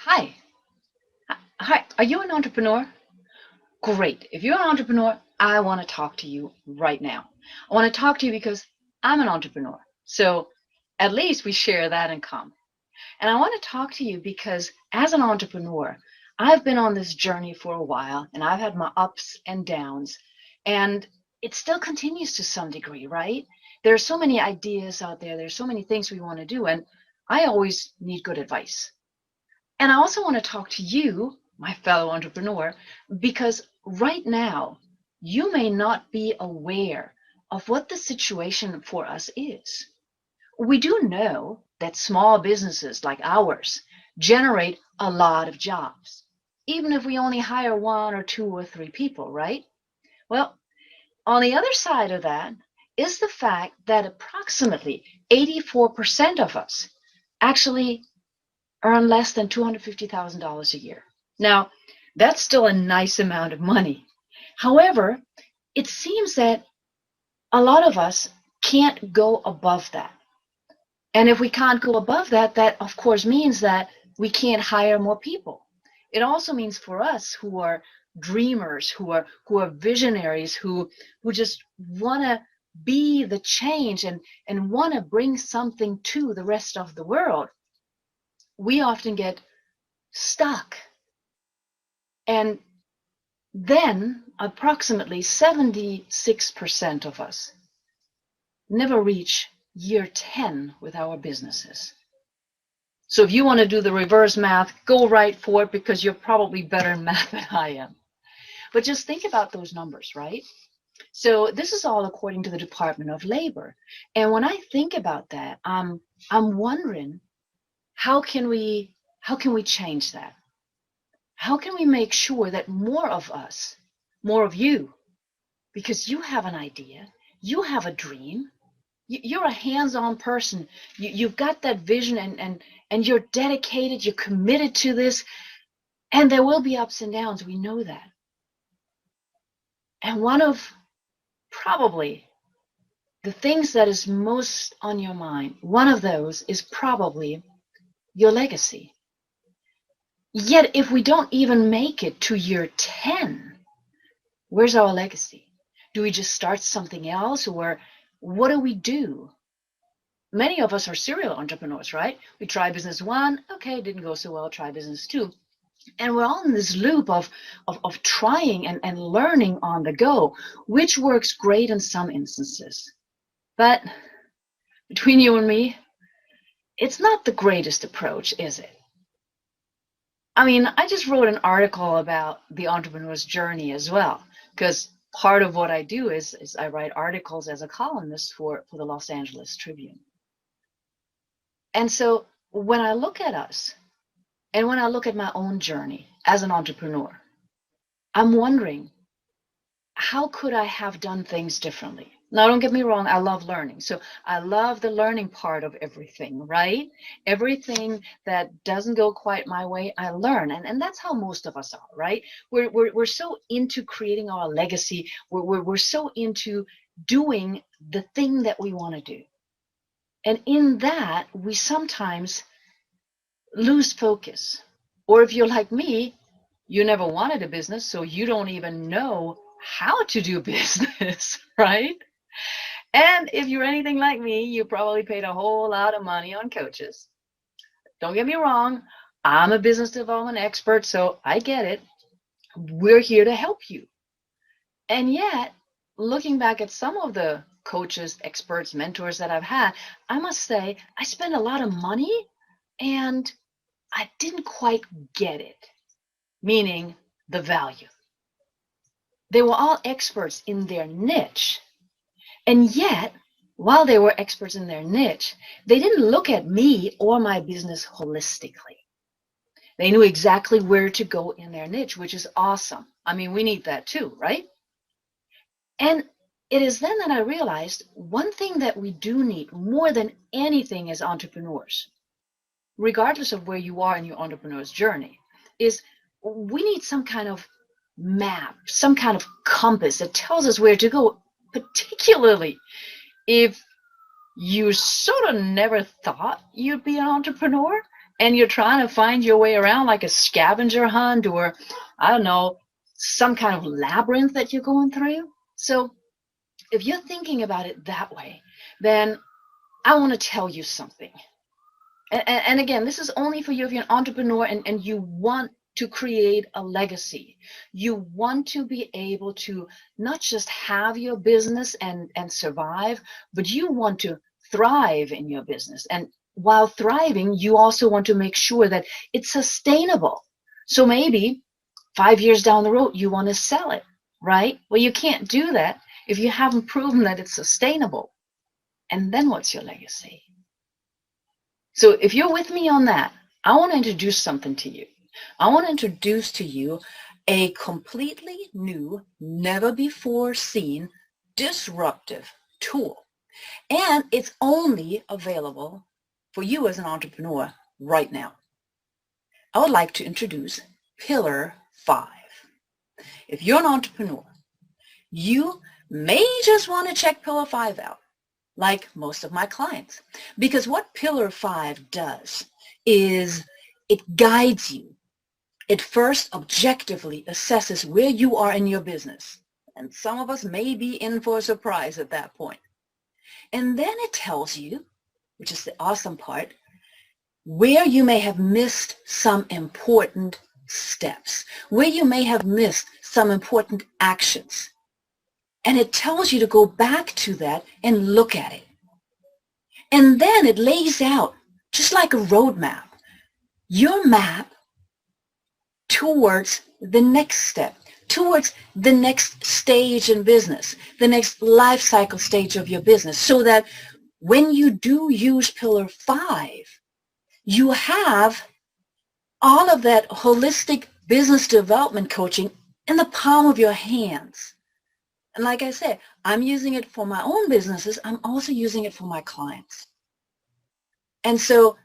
Hi. Hi. Are you an entrepreneur? Great. If you're an entrepreneur, I want to talk to you right now. I want to talk to you because I'm an entrepreneur. So at least we share that in common. And I want to talk to you because as an entrepreneur, I've been on this journey for a while and I've had my ups and downs, and it still continues to some degree, right? There are so many ideas out there. There's so many things we want to do, and I always need good advice. And I also want to talk to you, my fellow entrepreneur, because right now you may not be aware of what the situation for us is. We do know that small businesses like ours generate a lot of jobs, even if we only hire one or two or three people, right? Well, on the other side of that is the fact that approximately 84% of us actually earn less than $250,000 a year. Now, that's still a nice amount of money. However, it seems that a lot of us can't go above that. And if we can't go above that, that of course means that we can't hire more people. It also means for us who are dreamers, who are visionaries, who just want to be the change and want to bring something to the rest of the world, we often get stuck. And then approximately 76% of us never reach year 10 with our businesses. So if you want to do the reverse math, go right for it because you're probably better in math than I am. But just think about those numbers, right? So this is all according to the Department of Labor. And when I think about that, I'm wondering how can we change that? How can we make sure that more of us, more of you, because you have an idea, you have a dream, you're a hands-on person, you've got that vision, and you're dedicated, you're committed to this, and there will be ups and downs, we know that. And one of probably the things that is most on your mind, one of those is probably your legacy. Yet if we don't even make it to year 10, where's our legacy? Do we just start something else, or what do we do? Many of us are serial entrepreneurs, right? We try business one, okay, it didn't go so well, try business two. And we're all in this loop of trying and learning on the go, which works great in some instances. But between you and me, it's not the greatest approach, is it? I mean, I just wrote an article about the entrepreneur's journey as well, because part of what I do is I write articles as a columnist for the Los Angeles Tribune. And so when I look at us and when I look at my own journey as an entrepreneur, I'm wondering, how could I have done things differently? Now, don't get me wrong, I love learning. So I love the learning part of everything, right? Everything that doesn't go quite my way, I learn. And that's how most of us are, right? We're so into creating our legacy. We're so into doing the thing that we want to do. And in that, we sometimes lose focus. Or if you're like me, you never wanted a business, so you don't even know how to do business, right? And if you're anything like me, you probably paid a whole lot of money on coaches. Don't get me wrong, I'm a business development expert, so I get it. We're here to help you. And yet, looking back at some of the coaches, experts, mentors that I've had, I must say I spent a lot of money and I didn't quite get it, meaning the value. They were all experts in their niche. And yet, while they were experts in their niche, they didn't look at me or my business holistically. They knew exactly where to go in their niche, which is awesome. I mean, we need that too, right? And it is then that I realized one thing that we do need more than anything as entrepreneurs, regardless of where you are in your entrepreneur's journey, is we need some kind of map, some kind of compass that tells us where to go, particularly if you sort of never thought you'd be an entrepreneur and you're trying to find your way around like a scavenger hunt, or I don't know, some kind of labyrinth that you're going through. So if you're thinking about it that way, then I want to tell you something. And again, this is only for you if you're an entrepreneur and you want to create a legacy. You want to be able to not just have your business and survive, but you want to thrive in your business. And while thriving, you also want to make sure that it's sustainable. So maybe 5 years down the road, you want to sell it, right? Well, you can't do that if you haven't proven that it's sustainable. And then what's your legacy? So if you're with me on that, I want to introduce something to you. I want to introduce to you a completely new, never before seen, disruptive tool. And it's only available for you as an entrepreneur right now. I would like to introduce Pillar 5. If you're an entrepreneur, you may just want to check Pillar 5 out, like most of my clients. Because what Pillar 5 does is it guides you. It first objectively assesses where you are in your business. And some of us may be in for a surprise at that point. And then it tells you, which is the awesome part, where you may have missed some important steps, where you may have missed some important actions. And it tells you to go back to that and look at it. And then it lays out, just like a roadmap, your map towards the next step, towards the next stage in business, the next life cycle stage of your business, so that when you do use Pillar 5, you have all of that holistic business development coaching in the palm of your hands. And like I said, I'm using it for my own businesses. I'm also using it for my clients. And so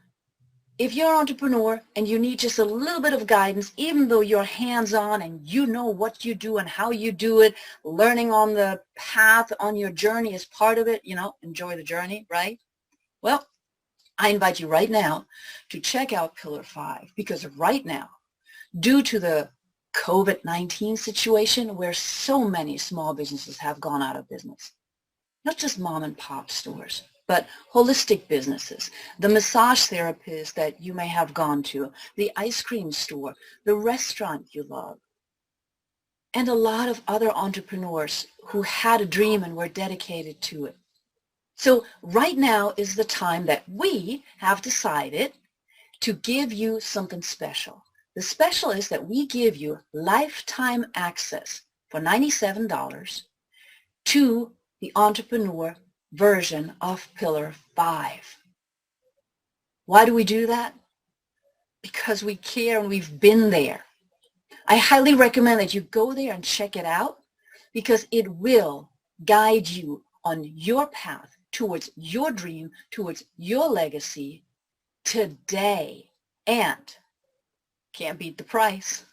if you're an entrepreneur and you need just a little bit of guidance, even though you're hands-on and you know what you do and how you do it, learning on the path on your journey is part of it, enjoy the journey, right? Well, I invite you right now to check out Pillar 5, because right now, due to the COVID-19 situation where so many small businesses have gone out of business, not just mom and pop stores, but holistic businesses, the massage therapist that you may have gone to, the ice cream store, the restaurant you love, and a lot of other entrepreneurs who had a dream and were dedicated to it. So right now is the time that we have decided to give you something special. The special is that we give you lifetime access for $97 to the entrepreneur version of Pillar 5. Why do we do that? Because we care and we've been there. I highly recommend that you go there and check it out, because it will guide you on your path towards your dream, towards your legacy today. And can't beat the price.